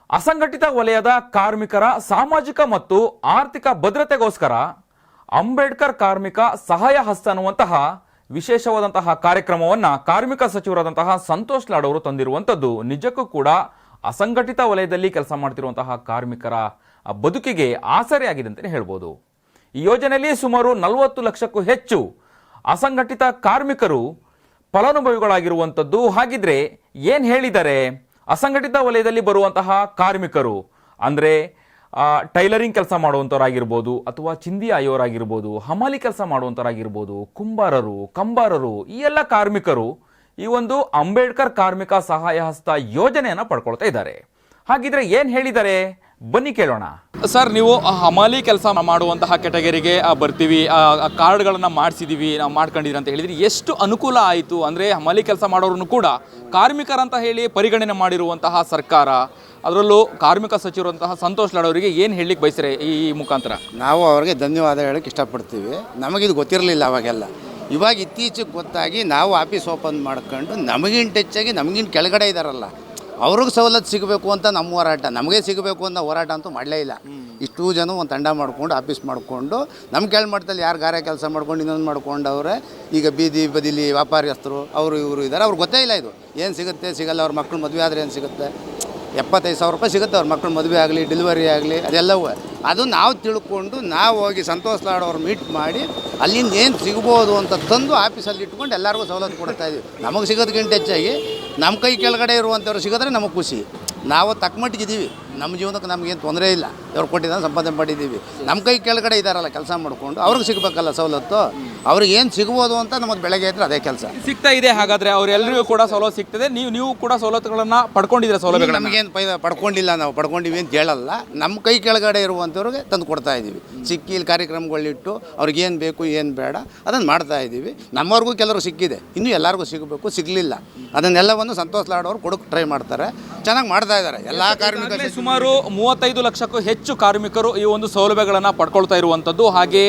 ಅಸಂಘಟಿತ ವಲಯದ ಕಾರ್ಮಿಕರ ಸಾಮಾಜಿಕ ಮತ್ತು ಆರ್ಥಿಕ ಭದ್ರತೆಗೋಸ್ಕರ ಅಂಬೇಡ್ಕರ್ ಕಾರ್ಮಿಕ ಸಹಾಯ ಹಸ್ತ ಅನ್ನುವಂತಹ ವಿಶೇಷವಾದಂತಹ ಕಾರ್ಯಕ್ರಮವನ್ನು ಕಾರ್ಮಿಕ ಸಚಿವರಾದಂತಹ ಸಂತೋಷ್ ಲಾಡ್ ಅವರು ತಂದಿರುವಂಥದ್ದು ನಿಜಕ್ಕೂ ಕೂಡ ಅಸಂಘಟಿತ ವಲಯದಲ್ಲಿ ಕೆಲಸ ಮಾಡ್ತಿರುವಂತಹ ಕಾರ್ಮಿಕರ ಬದುಕಿಗೆ ಆಸರೆಯಾಗಿದೆ ಅಂತಲೇ ಹೇಳ್ಬೋದು. ಈ ಯೋಜನೆಯಲ್ಲಿ ಸುಮಾರು 40 ಲಕ್ಷಕ್ಕೂ ಹೆಚ್ಚು ಅಸಂಘಟಿತ ಕಾರ್ಮಿಕರು ಫಲಾನುಭವಿಗಳಾಗಿರುವಂಥದ್ದು. ಹಾಗಿದ್ರೆ ಏನು ಹೇಳಿದ್ದಾರೆ ಅಸಂಘಟಿತ ವಲಯದಲ್ಲಿ ಬರುವಂತಹ ಕಾರ್ಮಿಕರು? ಅಂದರೆ ಟೈಲರಿಂಗ್ ಕೆಲಸ ಮಾಡುವಂಥವರಾಗಿರ್ಬೋದು, ಅಥವಾ ಚಿಂದಿ ಆಯೋರಾಗಿರ್ಬೋದು, ಹಮಾಲಿ ಕೆಲಸ ಮಾಡುವಂಥವರಾಗಿರ್ಬೋದು, ಕುಂಬಾರರು, ಕಂಬಾರರು, ಈ ಎಲ್ಲ ಕಾರ್ಮಿಕರು ಈ ಒಂದು ಅಂಬೇಡ್ಕರ್ ಕಾರ್ಮಿಕ ಸಹಾಯ ಹಸ್ತ ಯೋಜನೆಯನ್ನು ಪಡ್ಕೊಳ್ತಾ ಇದ್ದಾರೆ. ಹಾಗಿದ್ರೆ ಏನು ಹೇಳಿದ್ದಾರೆ ಬನ್ನಿ ಕೇಳೋಣ. ಸರ್, ನೀವು ಹಮಾಲಿ ಕೆಲಸ ಮಾಡುವಂತಹ ಕೆಟಗರಿಗೆ ಬರ್ತೀವಿ, ಕಾರ್ಡ್ಗಳನ್ನು ಮಾಡಿಸಿದ್ದೀವಿ, ನಾವು ಮಾಡ್ಕೊಂಡಿದ್ದೀವಿ ಅಂತ ಹೇಳಿದ್ರಿ. ಎಷ್ಟು ಅನುಕೂಲ ಆಯಿತು? ಅಂದರೆ ಹಮಾಲಿ ಕೆಲಸ ಮಾಡೋರನ್ನು ಕೂಡ ಕಾರ್ಮಿಕರಂತ ಹೇಳಿ ಪರಿಗಣನೆ ಮಾಡಿರುವಂತಹ ಸರ್ಕಾರ, ಅದರಲ್ಲೂ ಕಾರ್ಮಿಕ ಸಚಿವರಂತಹ ಸಂತೋಷ್ ಲಾಡ್ ಅವರಿಗೆ ಏನು ಹೇಳಲಿಕ್ಕೆ ಬಯಸ್ತಾರೆ ಈ ಮುಖಾಂತರ? ನಾವು ಅವ್ರಿಗೆ ಧನ್ಯವಾದ ಹೇಳೋಕ್ಕೆ ಇಷ್ಟಪಡ್ತೀವಿ. ನಮಗಿದು ಗೊತ್ತಿರಲಿಲ್ಲ ಅವಾಗೆಲ್ಲ. ಇವಾಗ ಇತ್ತೀಚೆಗೆ ಗೊತ್ತಾಗಿ ನಾವು ಆಫೀಸ್ ಓಪನ್ ಮಾಡ್ಕೊಂಡು ನಮಗಿಂತ ಹೆಚ್ಚಾಗಿ ನಮಗಿಂತ ಕೆಳಗಡೆ ಇದ್ದಾರಲ್ಲ ಅವ್ರಿಗೆ ಸವಲತ್ತು ಸಿಗಬೇಕು ಅಂತ ನಮ್ಮ ಹೋರಾಟ, ನಮಗೆ ಸಿಗಬೇಕು ಅಂತ ಹೋರಾಟ ಅಂತೂ ಮಾಡಲೇ ಇಲ್ಲ. ಇಷ್ಟು ಜನ ಒಂದು ತಂಡ ಮಾಡ್ಕೊಂಡು ಆಫೀಸ್ ಮಾಡಿಕೊಂಡು ನಮ್ಮ ಕೆಳಮಟ್ಟದಲ್ಲಿ ಯಾರು ಗಾರೆ ಕೆಲಸ ಮಾಡ್ಕೊಂಡು ಇನ್ನೊಂದು ಮಾಡ್ಕೊಂಡವ್ರೆ. ಈಗ ಬೀದಿ ಬದಿಲಿ ವ್ಯಾಪಾರಸ್ಥರು ಅವರು ಇವರು ಇದ್ದಾರೆ, ಅವ್ರಿಗೆ ಗೊತ್ತೇ ಇಲ್ಲ ಇದು ಏನು ಸಿಗುತ್ತೆ ಸಿಗಲ್ಲ. ಅವ್ರ ಮಕ್ಕಳು ಮದುವೆ ಆದರೆ ಏನು ಸಿಗುತ್ತೆ? 75,000 ರೂಪಾಯಿ ಸಿಗುತ್ತೆ ಅವ್ರ ಮಕ್ಕಳು ಮದುವೆ ಆಗಲಿ, ಡೆಲಿವರಿ ಆಗಲಿ, ಅದೆಲ್ಲವೂ. ಅದು ನಾವು ತಿಳ್ಕೊಂಡು ನಾವು ಹೋಗಿ ಸಂತೋಷ್ ಲಾಡ್ ಅವ್ರು ಮೀಟ್ ಮಾಡಿ ಅಲ್ಲಿಂದ ಏನು ಸಿಗ್ಬೋದು ಅಂತ ತಂದು ಆಫೀಸಲ್ಲಿ ಇಟ್ಕೊಂಡು ಎಲ್ಲರಿಗೂ ಸವಲತ್ತು ಕೊಡ್ತಾ ಇದ್ದೀವಿ. ನಮಗೆ ಸಿಗೋದಕ್ಕಿಂತ ಹೆಚ್ಚಾಗಿ ನಮ್ಮ ಕೈ ಕೆಳಗಡೆ ಇರುವಂಥವ್ರು ಸಿಗೋದ್ರೆ ನಮಗೆ ಖುಷಿ. ನಾವು ತಕ್ಕಮಟ್ಟಿಗಿದ್ದೀವಿ, ನಮ್ಮ ಜೀವನಕ್ಕೆ ನಮಗೇನು ತೊಂದರೆ ಇಲ್ಲ. ಅವ್ರು ಕೊಟ್ಟಿದ್ದಾನೆ ಸಂಪಾದನೆ ಮಾಡಿದ್ದೀವಿ. ನಮ್ಮ ಕೈ ಕೆಳಗಡೆ ಇದ್ದಾರಲ್ಲ ಕೆಲಸ ಮಾಡಿಕೊಂಡು ಅವ್ರಿಗೆ ಸಿಗಬೇಕಲ್ಲ ಸವಲತ್ತು. ಅವ್ರಿಗೆ ಏನು ಸಿಗ್ಬೋದು ಅಂತ ನಮಗೆ ಬೆಳಗ್ಗೆ ಇದ್ರೆ ಅದೇ ಕೆಲಸ ಸಿಗ್ತಾ ಇದೆ. ಹಾಗಾದರೆ ಅವರೆಲ್ಲರಿಗೂ ಕೂಡ ಸವಲತ್ತು ಸಿಗ್ತದೆ. ನೀವು ಕೂಡ ಸವಲತ್ತುಗಳನ್ನು ಪಡ್ಕೊಂಡಿದ್ದೀರಾ? ಸೌಲಭ್ಯಗಳು ನಮಗೇನು ಪಡ್ಕೊಂಡಿಲ್ಲ, ನಾವು ಪಡ್ಕೊಂಡಿವಿ ಅಂತ ಹೇಳಲ್ಲ. ನಮ್ಮ ಕೈ ಕೆಳಗಡೆ ಇರುವಂಥವ್ರಿಗೆ ತಂದು ಕೊಡ್ತಾ ಇದ್ದೀವಿ. ಇಲ್ಲಿ ಕಾರ್ಯಕ್ರಮಗಳಿಟ್ಟು ಅವ್ರಿಗೇನು ಬೇಕು ಏನು ಬೇಡ ಅದನ್ನು ಮಾಡ್ತಾ ಇದ್ದೀವಿ. ನಮ್ಮವ್ರಿಗೂ ಕೆಲವರು ಸಿಕ್ಕಿದೆ, ಇನ್ನೂ ಎಲ್ಲರಿಗೂ ಸಿಗಬೇಕು, ಸಿಗಲಿಲ್ಲ. ಅದನ್ನೆಲ್ಲವನ್ನು ಸಂತೋಷ್ ಲಾಡ್ ಅವರು ಕೊಡೋಕ್ಕೆ ಟ್ರೈ ಮಾಡ್ತಾರೆ. ಚೆನ್ನಾಗಿ ಮಾಡ್ತಾ ಇದ್ದಾರೆ ಎಲ್ಲ ಕಾರ್ಮಿಕರು. ಸುಮಾರು 35 ಲಕ್ಷಕ್ಕೂ ಹೆಚ್ಚು ಕಾರ್ಮಿಕರು ಈ ಒಂದು ಸೌಲಭ್ಯಗಳನ್ನು ಪಡ್ಕೊಳ್ತಾ ಇರುವಂಥದ್ದು. ಹಾಗೆ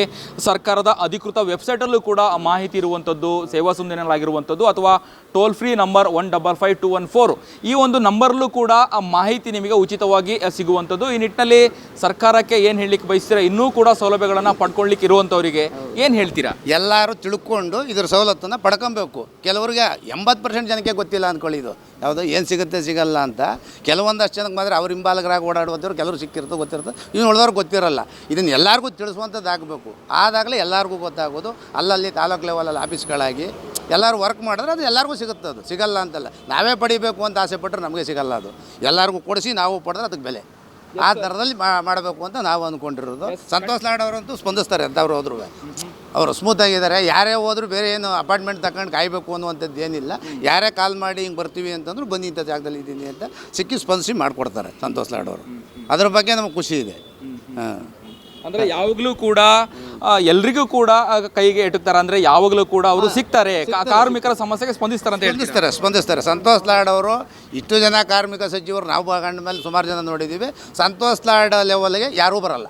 ಸರ್ಕಾರದ ಅಧಿಕೃತ ವೆಬ್ಸೈಟಲ್ಲೂ ಕೂಡ ಮಾಹಿತಿ ಇರುವಂಥದ್ದು, ಸೇವಾ ಸುಂದರಲಾಗಿರುವಂಥದ್ದು, ಅಥವಾ ಟೋಲ್ ಫ್ರೀ ನಂಬರ್ 155214 ಈ ಒಂದು ನಂಬರ್ಲ್ಲೂ ಕೂಡ ಮಾಹಿತಿ ನಿಮಗೆ ಉಚಿತವಾಗಿ ಸಿಗುವಂಥದ್ದು. ಈ ನಿಟ್ಟಿನಲ್ಲಿ ಸರ್ಕಾರಕ್ಕೆ ಏನು ಹೇಳಲಿಕ್ಕೆ ಬಯಸ್ತೀರಾ? ಇನ್ನೂ ಕೂಡ ಸೌಲಭ್ಯಗಳನ್ನು ಪಡ್ಕೊಳ್ಳಿಕ್ಕೆ ಇರುವಂಥವರಿಗೆ ಏನು ಹೇಳ್ತೀರಾ? ಎಲ್ಲರೂ ತಿಳ್ಕೊಂಡು ಇದ್ರ ಸವಲತ್ತನ್ನು ಪಡ್ಕೊಬೇಕು. ಕೆಲವರಿಗೆ 80% ಜನಕ್ಕೆ ಗೊತ್ತಿಲ್ಲ ಅಂದ್ಕೊಳ್ಳಿ ಇದು ಯಾವುದೋ ಏನು ಸಿಗುತ್ತೆ ಸಿಗಲ್ಲ ಅಂತ. ಕೆಲವೊಂದಷ್ಟು ಜನಕ್ಕೆ ಮಾತ್ರ ಅವ್ರ ಹಿಂಬಾಲಕರಾಗಿ ಓಡಾಡುವಂಥವ್ರು ಕೆಲವರು ಸಿಕ್ಕಿರ್ತೋ ಗೊತ್ತಿರ್ತದೆ, ಇನ್ನು ಉಳಿದವ್ರಿಗೆ ಗೊತ್ತಿರಲ್ಲ. ಇದನ್ನು ಎಲ್ಲರಿಗೂ ತಿಳಿಸುವಂಥದ್ದು ಆಗಬೇಕು. ಆದಾಗಲೇ ಎಲ್ಲರಿಗೂ ಗೊತ್ತಾಗೋದು. ಅಲ್ಲಲ್ಲಿ ತಾಲೂಕು ಲೆವೆಲಲ್ಲಿ ಆಫೀಸ್ಗಳಾಗಿ ಎಲ್ಲರೂ ವರ್ಕ್ ಮಾಡಿದ್ರೆ ಅದು ಎಲ್ಲರಿಗೂ ಸಿಗುತ್ತೆ. ಅದು ಸಿಗಲ್ಲ ಅಂತಲ್ಲ, ನಾವೇ ಪಡಿಬೇಕು ಅಂತ ಆಸೆ ಪಟ್ಟರೆ ನಮಗೆ ಸಿಗಲ್ಲ. ಅದು ಎಲ್ಲರಿಗೂ ಕೊಡಿಸಿ ನಾವು ಪಡೆದ್ರೆ ಅದಕ್ಕೆ ಬೆಲೆ. ಆ ಥರದಲ್ಲಿ ಮಾಡಬೇಕು ಅಂತ ನಾವು ಅಂದ್ಕೊಂಡಿರೋದು. ಸಂತೋಷ್ ಲಾಡ್ ಅವರಂತೂ ಸ್ಪಂದಿಸ್ತಾರೆ ಎಂಥವ್ರು ಹೋದ್ರು. ಅವರು ಸ್ಮೂತಾಗಿದ್ದಾರೆ. ಯಾರೇ ಹೋದರೂ ಬೇರೆ ಏನು ಅಪಾರ್ಟ್ಮೆಂಟ್ ತಗೊಂಡು ಕಾಯಬೇಕು ಅನ್ನುವಂಥದ್ದು ಏನಿಲ್ಲ. ಯಾರೇ ಕಾಲ್ ಮಾಡಿ ಹಿಂಗೆ ಬರ್ತೀವಿ ಅಂತಂದ್ರು ಬನ್ನಿ ಇಂಥ ಜಾಗದಲ್ಲಿ ಇದ್ದೀನಿ ಅಂತ ಸಿಕ್ಕಿ ಸ್ಪಂದಿಸಿ ಮಾಡಿಕೊಡ್ತಾರೆ ಸಂತೋಷ್ ಲಾಡ್ ಅವರು. ಅದ್ರ ಬಗ್ಗೆ ನಮಗೆ ಖುಷಿ ಇದೆ. ಹಾಂ, ಅಂದರೆ ಯಾವಾಗಲೂ ಕೂಡ ಎಲ್ರಿಗೂ ಕೂಡ ಕೈಗೆ ಎಟುತ್ತಾರೆ. ಅಂದರೆ ಯಾವಾಗಲೂ ಕೂಡ ಅವರು ಸಿಗ್ತಾರೆ, ಕಾರ್ಮಿಕರ ಸಮಸ್ಯೆಗೆ ಸ್ಪಂದಿಸ್ತಾರೆ ಅಂತ ಹೇಳ್ತಾರೆ. ಸ್ಪಂದಿಸ್ತಾರೆ. ಸಂತೋಷ್ ಲಾಡ್ ಅವರು ಇಷ್ಟು ಜನ ಕಾರ್ಮಿಕ ಸಚಿವರು ನಾವು ಕಂಡ ಮೇಲೆ ಸುಮಾರು ಜನ ನೋಡಿದ್ದೀವಿ. ಸಂತೋಷ್ ಲಾಡ್ ಲೆವೆಲ್ಗೆ ಯಾರೂ ಬರಲ್ಲ.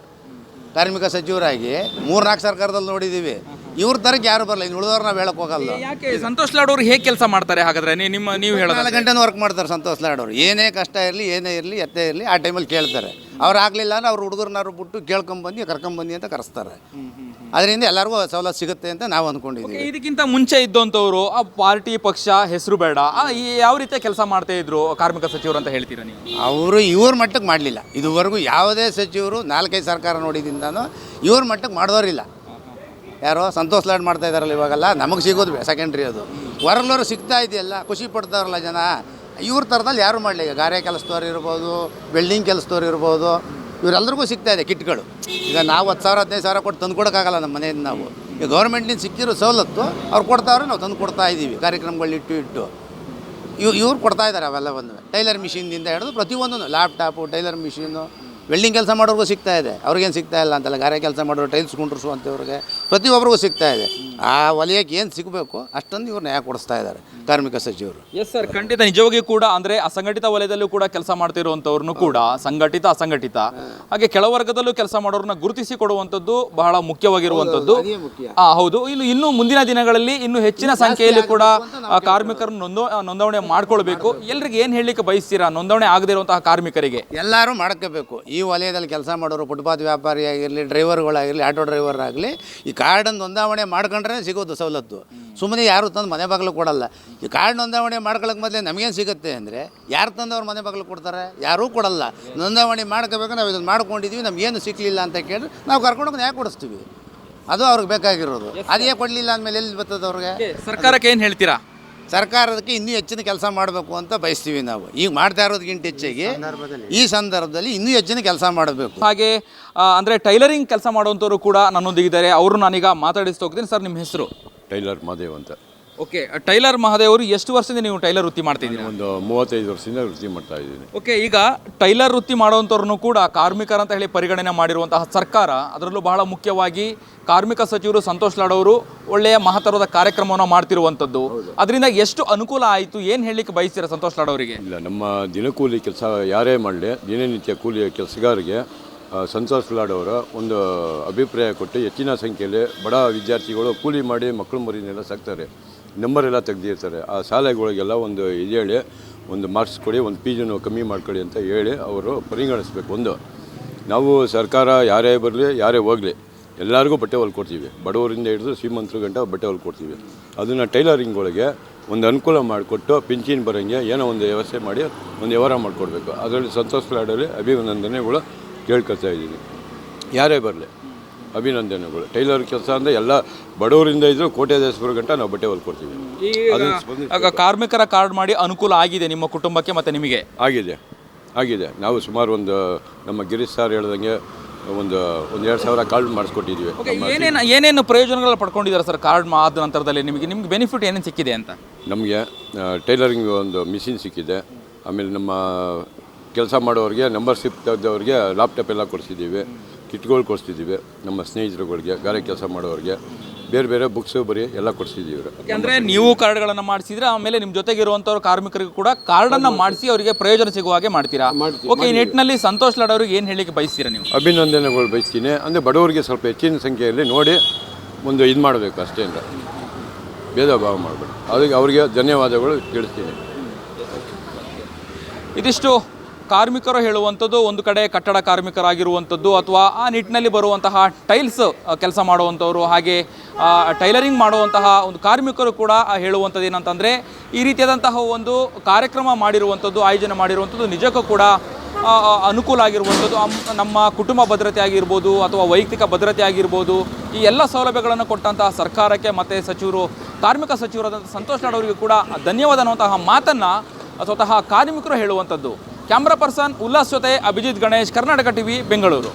ಕಾರ್ಮಿಕ ಸಚಿವರಾಗಿ 3-4 ಸರ್ಕಾರದಲ್ಲಿ ನೋಡಿದ್ದೀವಿ. ಇವ್ರ ಥರಕ್ಕೆ ಯಾರು ಬರಲ್ಲ. ಇನ್ನು ಉಳಿದವ್ರು ನಾವು ಹೇಳಕ್ಕೆ ಹೋಗಲ್ಲ. ಯಾಕೆ ಸಂತೋಷ್ ಲಾಡ್ ಅವರು ಹೇಗೆ ಕೆಲಸ ಮಾಡ್ತಾರೆ ಹಾಗಾದ್ರೆ? ನೀವು ಹೇಳೋದು 4 ಗಂಟೆನೂ ವರ್ಕ್ ಮಾಡ್ತಾರೆ ಸಂತೋಷ್ ಲಾಡ್ ಅವರು. ಏನೇ ಕಷ್ಟ ಇರಲಿ, ಏನೇ ಇರಲಿ, ಎತ್ತೇ ಇರಲಿ, ಆ ಟೈಮಲ್ಲಿ ಕೇಳ್ತಾರೆ. ಅವ್ರು ಆಗಲಿಲ್ಲ ಅಂದ್ರೆ ಅವ್ರು ಹುಡುಗರನ್ನಾರು ಬಿಟ್ಟು ಕೇಳ್ಕೊಂಬಂದು ಕರ್ಕೊಂಬಂದು ಅಂತ ಕರೆಸ್ತಾರೆ. ಅದರಿಂದ ಎಲ್ಲರಿಗೂ ಸವಲತ್ತು ಸಿಗುತ್ತೆ ಅಂತ ನಾವು ಅಂದ್ಕೊಂಡಿದ್ದೀವಿ. ಇದಕ್ಕಿಂತ ಮುಂಚೆ ಇದ್ದಂಥವ್ರು ಆ ಪಾರ್ಟಿ ಪಕ್ಷ ಹೆಸರು ಬೇಡ ಯಾವ ರೀತಿಯ ಕೆಲಸ ಮಾಡ್ತಾ ಇದ್ರು ಕಾರ್ಮಿಕ ಸಚಿವರು ಅಂತ ಹೇಳ್ತೀರಾ ನೀವು? ಅವರು ಇವ್ರ ಮಟ್ಟಕ್ಕೆ ಮಾಡಲಿಲ್ಲ. ಇದುವರೆಗೂ ಯಾವುದೇ ಸಚಿವರು 4-5 ಸರ್ಕಾರ ನೋಡಿದಿಂದನೂ ಇವ್ರ ಮಟ್ಟಕ್ಕೆ ಮಾಡಿದವರಿಲ್ಲ. ಯಾರೋ ಸಂತೋಷ್ ಲಾಡ್ ಮಾಡ್ತಾ ಇದ್ದಾರಲ್ಲ ಇವಾಗೆಲ್ಲ, ನಮಗೆ ಸಿಗೋದು ಸೆಕೆಂಡ್ರಿ. ಅದು ಹೊರಗ್ಲವರು ಸಿಗ್ತಾ ಇದೆಯಲ್ಲ, ಖುಷಿ ಪಡ್ತಾರಲ್ಲ ಜನ. ಇವ್ರ ಥರದಲ್ಲಿ ಯಾರು ಮಾಡಲಿ. ಈಗ ಗಾರೆ ಕೆಲಸದವ್ರು ಇರ್ಬೋದು, ವೆಲ್ಡಿಂಗ್ ಕೆಲಸದವ್ರು ಇರ್ಬೋದು, ಇವರೆಲ್ಲರಿಗೂ ಸಿಗ್ತಾ ಇದೆ ಕಿಟ್ಗಳು. ಈಗ ನಾವು 10,000-15,000 ಕೊಟ್ಟು ತಂದು ಕೊಡೋಕ್ಕಾಗಲ್ಲ ನಮ್ಮ ಮನೆಯಿಂದ. ನಾವು ಈಗ ಗೌರ್ಮೆಂಟ್ನಿಂದ ಸಿಕ್ಕಿರೋ ಸವಲತ್ತು ಅವ್ರು ಕೊಡ್ತಾವ್ರೆ, ನಾವು ತಂದು ಕೊಡ್ತಾ ಇದ್ದೀವಿ ಕಾರ್ಯಕ್ರಮಗಳು ಇಟ್ಟು. ಇವ್ರು ಕೊಡ್ತಾ ಇದ್ದಾರೆ ಅವೆಲ್ಲ. ಒಂದು ಟೈಲರ್ ಮಿಷಿನ್ದಿಂದ ಹಿಡಿದು ಪ್ರತಿಯೊಂದು, ಲ್ಯಾಪ್ಟಾಪು, ಟೈಲರ್ ಮಿಷಿನು, ವೆಲ್ಡಿಂಗ್ ಕೆಲಸ ಮಾಡೋರಿಗೂ ಸಿಗ್ತಾ ಇದೆ. ಅವ್ರಿಗೇನು ಸಿಗ್ತಾ ಇಲ್ಲ ಅಂತಲ್ಲ. ಗಾರೆ ಕೆಲಸ ಮಾಡೋರು, ಟೈಲ್ಸ್ ಕುಂಡ್ರಿಸುವಂಥವ್ರಿಗೆ, ಪ್ರತಿಯೊಬ್ಬರಿಗೂ ಸಿಗ್ತಾ ಇದೆ. ಆ ವಲಯಕ್ಕೆ ಏನು ಸಿಗಬೇಕು ಅಷ್ಟೊಂದು ಇವ್ರು ನ್ಯಾಯ ಕೊಡಿಸ್ತಾ ಇದ್ದಾರೆ ಕಾರ್ಮಿಕ ಸಚಿವರು. ಎಸ್ ಸರ್, ಖಂಡಿತ ನಿಜವಾಗಿಯೂ ಕೂಡ ಅಂದರೆ ಅಸಂಘಟಿತ ವಲಯದಲ್ಲೂ ಕೂಡ ಕೆಲಸ ಮಾಡ್ತಿರುವಂಥವ್ರನ್ನು ಕೂಡ ಸಂಘಟಿತ ಅಸಂಘಟಿತ ಹಾಗೆ ಕೆಳವರ್ಗದಲ್ಲೂ ಕೆಲಸ ಮಾಡೋರನ್ನ ಗುರುತಿಸಿ ಕೊಡುವಂಥದ್ದು ಬಹಳ ಮುಖ್ಯವಾಗಿರುವಂಥದ್ದು. ಹೌದು. ಇನ್ನು ಮುಂದಿನ ದಿನಗಳಲ್ಲಿ ಇನ್ನು ಹೆಚ್ಚಿನ ಸಂಖ್ಯೆಯಲ್ಲಿ ಕೂಡ ಕಾರ್ಮಿಕರನ್ನು ನೋಂದಣಿ ಮಾಡ್ಕೊಳ್ಬೇಕು. ಎಲ್ರಿಗೆ ಏನು ಹೇಳಲಿಕ್ಕೆ ಬಯಸ್ತೀರಾ ನೋಂದಣಿ ಆಗದೇ ಇರುವಂತಹ ಕಾರ್ಮಿಕರಿಗೆ? ಎಲ್ಲರೂ ಮಾಡ್ಕೋಬೇಕು. ಈ ವಲಯದಲ್ಲಿ ಕೆಲಸ ಮಾಡೋರು ಫುಟ್ಪಾತ್ ವ್ಯಾಪಾರಿ ಆಗಿರಲಿ, ಡ್ರೈವರ್ಗಳಾಗಿರಲಿ, ಆಟೋ ಡ್ರೈವರ್ ಆಗಲಿ, ಈ ಕಾರ್ಡನ್ನು ನೋಂದಾವಣೆ ಮಾಡ್ಕೊಂಡ್ರೆ ಸಿಗೋದು ಸವಲತ್ತು. ಸುಮ್ಮನೆ ಯಾರು ತಂದು ಮನೆ ಬಾಗಿಲು ಕೊಡಲ್ಲ. ಈ ಕಾರ್ಡ್ ನೋಂದಾವಣೆ ಮಾಡ್ಕೊಳ್ಳೋಕೆ ಮೊದಲೇ ನಮಗೇನು ಸಿಗುತ್ತೆ ಅಂದರೆ, ಯಾರು ತಂದು ಅವ್ರು ಮನೆ ಬಾಗಿಲು ಕೊಡ್ತಾರೆ? ಯಾರೂ ಕೊಡಲ್ಲ. ನೋಂದಾವಣೆ ಮಾಡ್ಕೋಬೇಕು, ನಾವು ಇದನ್ನು ಮಾಡ್ಕೊಂಡಿದ್ದೀವಿ, ನಮಗೇನು ಸಿಕ್ಕಲಿಲ್ಲ ಅಂತ ಕೇಳಿ ನಾವು ಕರ್ಕೊಂಡೋಗಿ ನ್ಯಾಯ ಕೊಡಿಸ್ತೀವಿ. ಅದು ಅವ್ರಿಗೆ ಬೇಕಾಗಿರೋದು. ಅದೇ ಕೊಡಲಿಲ್ಲ ಅಂದಮೇಲೆ ಎಲ್ಲಿ ಬರ್ತದೆ ಅವ್ರಿಗೆ? ಸರ್ಕಾರಕ್ಕೆ ಏನು ಹೇಳ್ತೀರಾ? ಸರ್ಕಾರದಕ್ಕೆ ಇನ್ನೂ ಹೆಚ್ಚಿನ ಕೆಲಸ ಮಾಡಬೇಕು ಅಂತ ಬಯಸ್ತೀವಿ ನಾವು. ಈಗ ಮಾಡ್ತಾ ಇರೋದಕ್ಕಿಂತ ಹೆಚ್ಚಾಗಿ ಈ ಸಂದರ್ಭದಲ್ಲಿ ಇನ್ನೂ ಹೆಚ್ಚಿನ ಕೆಲಸ ಮಾಡಬೇಕು. ಹಾಗೆ ಅಂದರೆ ಟೈಲರಿಂಗ್ ಕೆಲಸ ಮಾಡುವಂಥವ್ರು ಕೂಡ ನನ್ನೊಂದಿಗಿದ್ದಾರೆ. ಅವರು ನಾನೀಗ ಮಾತಾಡಿಸ್ತಾ ಹೋಗ್ತೀನಿ. ಸರ್, ನಿಮ್ಮ ಹೆಸರು? ಟೈಲರ್ ಮಹದೇವ್ ಅಂತ. ಓಕೆ, ಟೈಲರ್ ಮಹದೇವ್ ಅವರು ಎಷ್ಟು ವರ್ಷದಿಂದ ನೀವು ಟೈಲರ್ ವೃತ್ತಿ ಮಾಡ್ತಿದ್ದೀರಿ? ಒಂದು 35 ವರ್ಷದಿಂದ ವೃತ್ತಿ ಮಾಡ್ತಾ ಇದ್ದೀನಿ. ಓಕೆ, ಈಗ ಟೈಲರ್ ವೃತ್ತಿ ಮಾಡುವಂಥವ್ರನ್ನು ಕೂಡ ಕಾರ್ಮಿಕರಂತ ಹೇಳಿ ಪರಿಗಣನೆ ಮಾಡಿರುವಂತಹ ಸರ್ಕಾರ, ಅದರಲ್ಲೂ ಬಹಳ ಮುಖ್ಯವಾಗಿ ಕಾರ್ಮಿಕ ಸಚಿವರು ಸಂತೋಷ್ ಲಾಡ್ ಅವರು ಒಳ್ಳೆಯ ಮಹತ್ತರವಾದ ಕಾರ್ಯಕ್ರಮವನ್ನು ಮಾಡ್ತಿರುವಂಥದ್ದು. ಅದರಿಂದ ಎಷ್ಟು ಅನುಕೂಲ ಆಯಿತು, ಏನು ಹೇಳಲಿಕ್ಕೆ ಬಯಸ್ತೀರಾ ಸಂತೋಷ್ ಲಾಡ್ ಅವರಿಗೆ? ಇಲ್ಲ, ನಮ್ಮ ದಿನಕೂಲಿ ಕೆಲಸ ಯಾರೇ ಮಾಡಲಿ, ದಿನನಿತ್ಯ ಕೂಲಿಯ ಕೆಲಸಗಾರರಿಗೆ ಸಂತೋಷ್ ಲಾಡ್ ಅವರ ಒಂದು ಅಭಿಪ್ರಾಯ ಕೊಟ್ಟು ಹೆಚ್ಚಿನ ಸಂಖ್ಯೆಯಲ್ಲಿ ಬಡ ವಿದ್ಯಾರ್ಥಿಗಳು ಕೂಲಿ ಮಾಡಿ ಮಕ್ಕಳು ಮರಿನೆಲ್ಲ ಸಾಕ್ತಾರೆ, ನಂಬರೆಲ್ಲ ತೆಗೆದಿರ್ತಾರೆ. ಆ ಶಾಲೆಗಳಿಗೆಲ್ಲ ಒಂದು ಇದು ಹೇಳಿ, ಒಂದು ಮಾರ್ಕ್ಸ್ ಕೊಡಿ, ಒಂದು ಫೀಸನ್ನು ಕಮ್ಮಿ ಮಾಡ್ಕೊಳ್ಳಿ ಅಂತ ಹೇಳಿ ಅವರು ಪರಿಗಣಿಸ್ಬೇಕು. ಒಂದು ನಾವು ಸರ್ಕಾರ ಯಾರೇ ಬರಲಿ ಯಾರೇ ಹೋಗಲಿ ಎಲ್ಲರಿಗೂ ಬಟ್ಟೆ ಹೊಲ್ಕೊಡ್ತೀವಿ. ಬಡವರಿಂದ ಹಿಡಿದು ಶ್ರೀಮಂತರು ಗಂಟ ಬಟ್ಟೆ ಹೊಲ್ಕೊಡ್ತೀವಿ. ಅದನ್ನು ಟೈಲರಿಂಗ್ಗಳಿಗೆ ಒಂದು ಅನುಕೂಲ ಮಾಡಿಕೊಟ್ಟು ಪಿಂಚಿನ್ ಬರೋಂಗೆ ಏನೋ ಒಂದು ವ್ಯವಸ್ಥೆ ಮಾಡಿ ಒಂದು ವ್ಯವಹಾರ ಮಾಡಿಕೊಡ್ಬೇಕು. ಅದರಲ್ಲಿ ಸಂತೋಷ್ ಲಾಡಲ್ಲಿ ಅಭಿನಂದನೆಗಳು ಕೇಳ್ಕೊಳ್ತಾ ಇದ್ದೀನಿ. ಯಾರೇ ಬರಲಿ ಅಭಿನಂದನೆಗಳು. ಟೈಲರ್ ಕೆಲಸ ಅಂದರೆ ಎಲ್ಲ ಬಡವರಿಂದ ಇದ್ದರೂ ಕೋಟ್ಯಾಧೀಶರ ಗಂಟ ನಾವು ಬಟ್ಟೆ ಹೊಲ್ಕೊಡ್ತೀವಿ. ಆಗ ಕಾರ್ಮಿಕರ ಕಾರ್ಡ್ ಮಾಡಿ ಅನುಕೂಲ ಆಗಿದೆ ನಿಮ್ಮ ಕುಟುಂಬಕ್ಕೆ ಮತ್ತು ನಿಮಗೆ? ಆಗಿದೆ. ನಾವು ಸುಮಾರು ಒಂದು ನಮ್ಮ ಗಿರೀಶ್ ಸರ್ ಹೇಳ್ದಂಗೆ ಒಂದು 2,000 ಕಾರ್ಡ್ ಮಾಡಿಸ್ಕೊಟ್ಟಿದ್ದೀವಿ. ಏನೇನು ಪ್ರಯೋಜನಗಳು ಪಡ್ಕೊಂಡಿದ್ದಾರೆ ಸರ್ ಕಾರ್ಡ್ ಆದ ನಂತರದಲ್ಲಿ? ನಿಮಗೆ ಬೆನಿಫಿಟ್ ಏನೇನು ಸಿಕ್ಕಿದೆ ಅಂತ? ನಮಗೆ ಟೈಲರಿಂಗ್ ಒಂದು ಮಿಷಿನ್ ಸಿಕ್ಕಿದೆ. ಆಮೇಲೆ ನಮ್ಮ ಕೆಲಸ ಮಾಡೋರಿಗೆ ನಂಬರ್ಶಿಪ್ ತೆಗೆದವ್ರಿಗೆ ಲ್ಯಾಪ್ಟಾಪ್ ಎಲ್ಲ ಕೊಡಿಸಿದ್ದೀವಿ, ಕಿಟ್ಗಳು ಕೊಡಿಸ್ತಿದ್ದೀವಿ. ನಮ್ಮ ಸ್ನೇಹಿತರುಗಳಿಗೆ ಗಾರೆ ಕೆಲಸ ಮಾಡೋರಿಗೆ ಬೇರೆ ಬೇರೆ ಬುಕ್ಸು ಬರೀ ಎಲ್ಲ ಕೊಡಿಸಿದ್ದೀವಿ. ಅಂದರೆ ನೀವು ಕಾರ್ಡ್ಗಳನ್ನು ಮಾಡಿಸಿದ್ರೆ ಆಮೇಲೆ ನಿಮ್ಮ ಜೊತೆಗಿರುವಂಥವ್ರು ಕಾರ್ಮಿಕರಿಗೂ ಕೂಡ ಕಾರ್ಡನ್ನು ಮಾಡಿಸಿ ಅವರಿಗೆ ಪ್ರಯೋಜನ ಸಿಗುವ ಹಾಗೆ ಮಾಡ್ತೀರಾ? ಓಕೆ, ಈ ನಿಟ್ಟಿನಲ್ಲಿ ಸಂತೋಷ್ ಲಾಡ್ ಅವ್ರಿಗೆ ಏನು ಹೇಳಲಿಕ್ಕೆ ಬಯಸ್ತೀರಾ ನೀವು? ಅಭಿನಂದನೆಗಳು ಬಯಸ್ತೀನಿ. ಅಂದರೆ ಬಡವರಿಗೆ ಸ್ವಲ್ಪ ಹೆಚ್ಚಿನ ಸಂಖ್ಯೆಯಲ್ಲಿ ನೋಡಿ ಒಂದು ಇದು ಮಾಡಬೇಕು ಅಷ್ಟೇ, ಅಂತ ಭೇದ ಭಾವ ಮಾಡಬೇಡಿ. ಅದಕ್ಕೆ ಅವರಿಗೆ ಧನ್ಯವಾದಗಳು ತಿಳಿಸ್ತೀನಿ. ಇದಿಷ್ಟು ಕಾರ್ಮಿಕರು ಹೇಳುವಂಥದ್ದು. ಒಂದು ಕಡೆ ಕಟ್ಟಡ ಕಾರ್ಮಿಕರಾಗಿರುವಂಥದ್ದು ಅಥವಾ ಆ ನಿಟ್ಟಿನಲ್ಲಿ ಬರುವಂತಹ ಟೈಲ್ಸ್ ಕೆಲಸ ಮಾಡುವಂಥವ್ರು, ಹಾಗೆ ಟೈಲರಿಂಗ್ ಮಾಡುವಂತಹ ಒಂದು ಕಾರ್ಮಿಕರು ಕೂಡ ಹೇಳುವಂಥದ್ದು ಏನಂತಂದರೆ, ಈ ರೀತಿಯಾದಂತಹ ಒಂದು ಕಾರ್ಯಕ್ರಮ ಮಾಡಿರುವಂಥದ್ದು, ಆಯೋಜನೆ ಮಾಡಿರುವಂಥದ್ದು ನಿಜಕ್ಕೂ ಕೂಡ ಅನುಕೂಲ ಆಗಿರುವಂಥದ್ದು. ನಮ್ಮ ಕುಟುಂಬ ಭದ್ರತೆ ಆಗಿರ್ಬೋದು ಅಥವಾ ವೈಯಕ್ತಿಕ ಭದ್ರತೆ ಆಗಿರ್ಬೋದು, ಈ ಎಲ್ಲ ಸೌಲಭ್ಯಗಳನ್ನು ಕೊಟ್ಟಂತಹ ಸರ್ಕಾರಕ್ಕೆ ಮತ್ತು ಸಚಿವರು, ಕಾರ್ಮಿಕ ಸಚಿವರಾದಂಥ ಸಂತೋಷ್ ಲಾಡ್ ಅವರಿಗೂ ಕೂಡ ಧನ್ಯವಾದ ಅನ್ನುವಂತಹ ಮಾತನ್ನು ಸ್ವತಃ ಕಾರ್ಮಿಕರು ಹೇಳುವಂಥದ್ದು. ಕ್ಯಾಮ್ರಾ ಪರ್ಸನ್ ಉಲ್ಲಾಸ್ ಜೊತೆ ಅಭಿಜಿತ್ ಗಣೇಶ್, ಕರ್ನಾಟಕ ಟಿವಿ, ಬೆಂಗಳೂರು.